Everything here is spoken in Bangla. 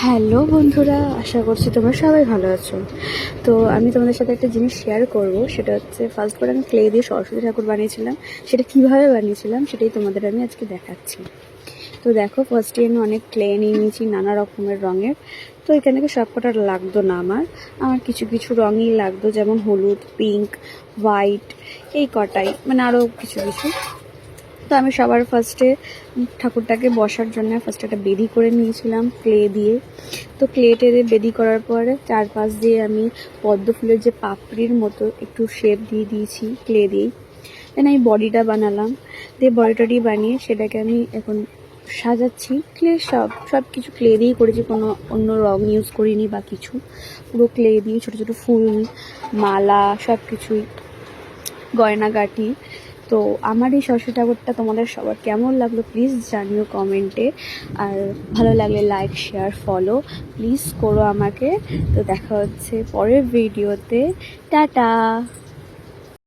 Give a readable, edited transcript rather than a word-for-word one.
হ্যালো বন্ধুরা, আশা করছি তোমরা সবাই ভালো আছো। তো আমি তোমাদের সাথে একটা জিনিস শেয়ার করব, সেটা হচ্ছে ফার্স্ট বার আমি ক্লে দিয়ে সরস্বতী ঠাকুর বানিয়েছিলাম। সেটা কিভাবে বানিয়েছিলাম সেটাই তোমাদের আমি আজকে দেখাচ্ছি। তো দেখো, ফার্স্টে আমি অনেক ক্লে নিয়ে নিয়েছি নানা রকমের রঙের। তো এখানে সব কটা লাগতো না, আমার কিছু কিছু রঙই লাগতো, যেমন হলুদ, পিঙ্ক, হোয়াইট, এই কটাই, মানে আরও কিছু কিছু। তো আমি সবার ফার্স্টে ঠাকুরটাকে বসার জন্য ফার্স্টে একটা বেদি করে নিয়েছিলাম ক্লে দিয়ে। তো ক্লেটে বেদি করার পরে চারপাশ দিয়ে আমি পদ্ম ফুলের যে পাপড়ির মতো একটু শেপ দিয়ে দিয়েছি ক্লে দিয়েই। দেন আমি বডিটা বানালাম, দিয়ে বডিটাটি বানিয়ে সেটাকে আমি এখন সাজাচ্ছি। ক্লে সব কিছু ক্লে দিয়েই করেছি, কোনো অন্য রং ইউজ করিনি বা কিছু, পুরো ক্লে দিয়ে ছোটো ছোটো ফুল, মালা, সব কিছুই, গয়নাগাটি। তো আমার এই সরস্বতী ঠাকুরটা তোমাদের সবার কেমন লাগলো প্লিজ জানিও কমেন্টে। আর ভালো লাগলে লাইক, শেয়ার, ফলো প্লিজ করো আমাকে। তো দেখা হচ্ছে পরের ভিডিওতে। টাটা।